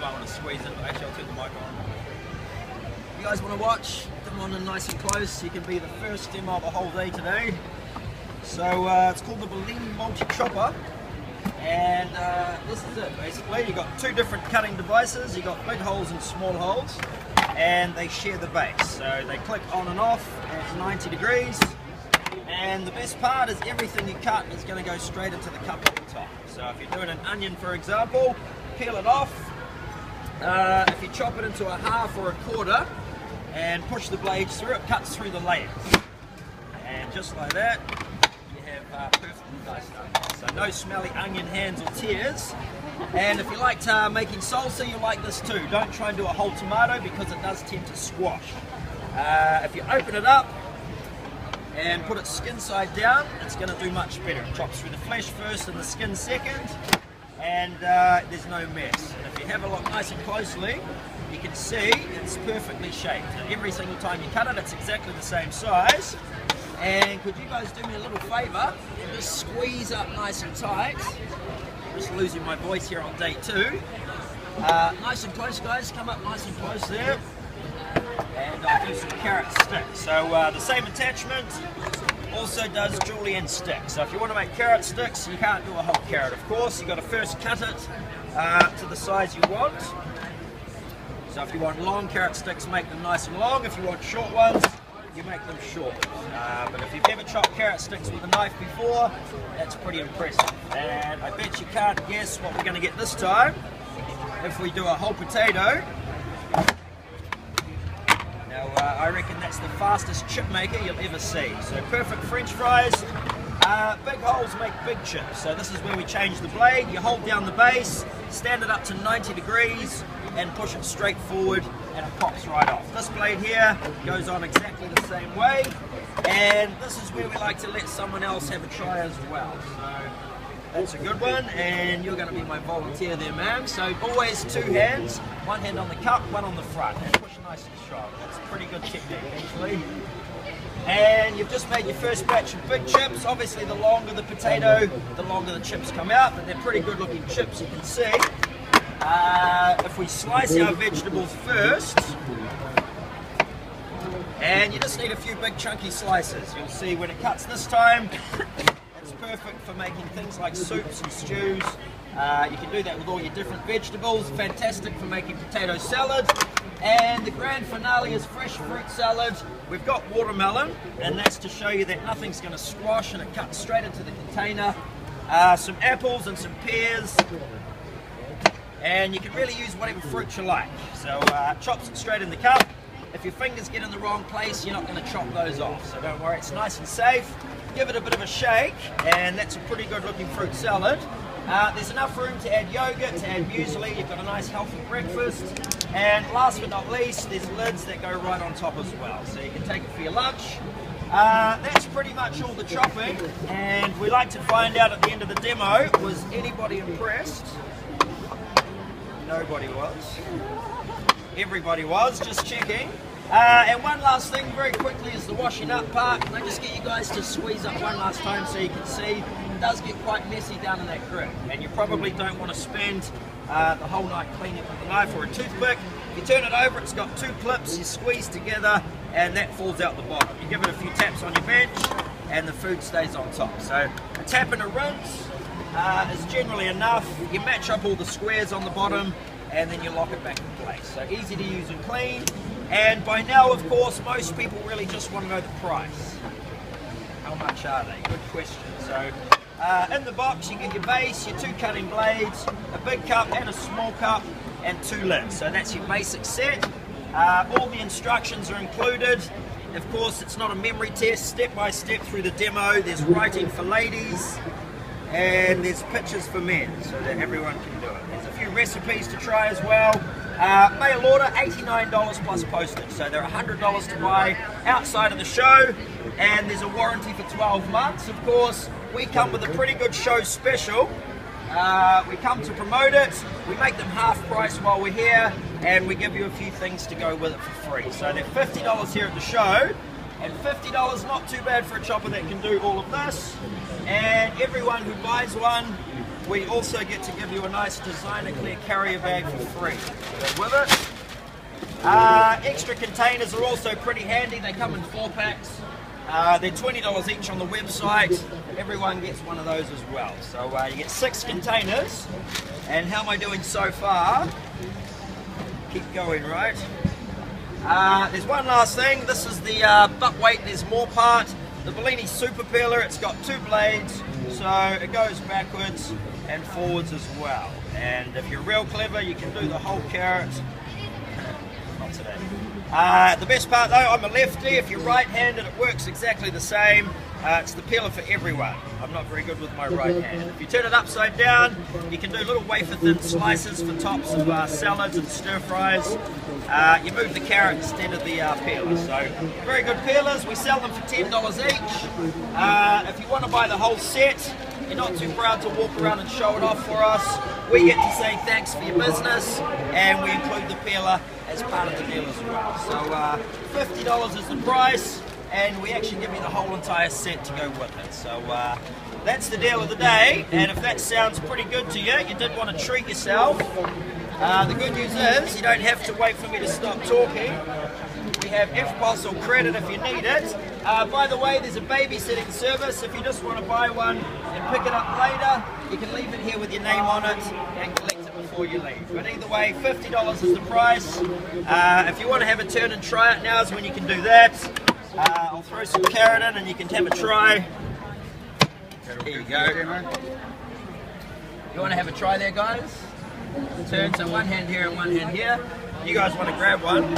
might want to squeeze it. Actually, I'll turn the mic on. You guys want to watch? Come on in nice and close. You can be the first demo of the whole day today. So it's called the Bellini multi-chopper, and this is it basically. You've got two different cutting devices. You've got big holes and small holes, and they share the base. So they click on and off at 90 degrees. And the best part is everything you cut is going to go straight into the cup at the top. So if you're doing an onion, for example, peel it off. If you chop it into a half or a quarter and push the blades through, it cuts through the layers. And just like that, you have perfectly diced onions. So no smelly onion hands or tears. And if you liked making salsa, you'll like this too. Don't try and do a whole tomato because it does tend to squash. If you open it up and put it skin side down, it's going to do much better. It chops through the flesh first and the skin second, and there's no mess. And if you have a look nice and closely, you can see it's perfectly shaped. And every single time you cut it, it's exactly the same size. And could you guys do me a little favour and just squeeze up nice and tight? I'm just losing my voice here on day 2. Nice and close, guys. Come up nice and close there. And I'll do some carrot sticks. So the same attachment also does julienne sticks. So if you want to make carrot sticks, you can't do a whole carrot, of course. You've got to first cut it to the size you want. So if you want long carrot sticks, make them nice and long. If you want short ones, you make them short. But if you've never chopped carrot sticks with a knife before, that's pretty impressive. And I bet you can't guess what we're going to get this time if we do a whole potato. Now, I reckon that's the fastest chip maker you'll ever see. So perfect French fries. Big holes make big chips. So this is where we change the blade. You hold down the base, stand it up to 90 degrees, and push it straight forward, and it pops right off. This blade here goes on exactly the same way, and this is where we like to let someone else have a try as well. So that's a good one, and you're going to be my volunteer there, ma'am. So always 2 hands, 1 hand on the cup, 1 on the front, and push nice and strong. That's a pretty good technique, actually. And you've just made your first batch of big chips. Obviously, the longer the potato, the longer the chips come out, but they're pretty good looking chips, you can see. If we slice our vegetables first, and you just need a few big chunky slices. You'll see when it cuts this time, it's perfect for making things like soups and stews. You can do that with all your different vegetables. Fantastic for making potato salad. And the grand finale is fresh fruit salad. We've got watermelon, and that's to show you that nothing's going to squash, and it cuts straight into the container. Some apples and some pears. And you can really use whatever fruit you like. So chops it straight in the cup. If your fingers get in the wrong place, you're not going to chop those off. So don't worry, it's nice and safe. Give it a bit of a shake, and that's a pretty good looking fruit salad. There's enough room to add yogurt, to add muesli. You've got a nice healthy breakfast. And last but not least, there's lids that go right on top as well. So you can take it for your lunch. That's pretty much all the chopping. And we like to find out at the end of the demo, was anybody impressed? Nobody was. Everybody was, just checking. And one last thing very quickly is the washing up part. Can I just get you guys to squeeze up one last time so you can see? It does get quite messy down in that grip, and you probably don't want to spend the whole night cleaning it with a knife or a toothpick. If you turn it over, it's got 2 clips, you squeeze together, and that falls out the bottom. You give it a few taps on your bench, and the food stays on top. So a tap and a rinse is generally enough. You match up all the squares on the bottom, and then you lock it back in place. So easy to use and clean. And by now, of course, most people really just want to know the price. How much are they? Good question. So in the box, you get your base, your 2 cutting blades, a big cup and a small cup, and 2 lids. So that's your basic set. All the instructions are included. Of course, it's not a memory test, step by step through the demo. There's writing for ladies, and there's pictures for men, so that everyone can do it. There's a few recipes to try as well. Mail order, $89 plus postage, so they're $100 to buy outside of the show, and there's a warranty for 12 months. Of course, we come with a pretty good show special. We come to promote it, we make them half price while we're here, and we give you a few things to go with it for free. So they're $50 here at the show, and $50 not too bad for a chopper that can do all of this. And everyone who buys one we also get to give you a nice designer clear carrier bag for free. Go with it. Extra containers are also pretty handy. They come in 4-packs. They're $20 each on the website. Everyone gets one of those as well. So you get 6 containers. And how am I doing so far? Keep going, right? There's one last thing. This is the butt weight. There's more part. The Bellini Super Peeler. It's got 2 blades, so it goes backwards and forwards as well. And if you're real clever, you can do the whole carrot. Not today. The best part though, I'm a lefty. If you're right-handed, it works exactly the same. It's the peeler for everyone. I'm not very good with my right hand. If you turn it upside down, you can do little wafer-thin slices for tops of salads and stir-fries. You move the carrot instead of the peeler. So, very good peelers. We sell them for $10 each. If you want to buy the whole set, you're not too proud to walk around and show it off for us, we get to say thanks for your business, and we include the peeler as part of the deal as well. So $50 is the price, and we actually give you the whole entire set to go with it. So that's the deal of the day, and if that sounds pretty good to you, you did want to treat yourself. The good news is you don't have to wait for me to stop talking. We have FPOS or credit if you need it. By the way, there's a babysitting service. If you just want to buy one and pick it up later, you can leave it here with your name on it and collect it before you leave. But either way, $50 is the price. If you want to have a turn and try it, now is when you can do that. I'll throw some carrot in and you can have a try. Here you go. You want to have a try there, guys? Turn, so one hand here and one hand here. You guys want to grab one?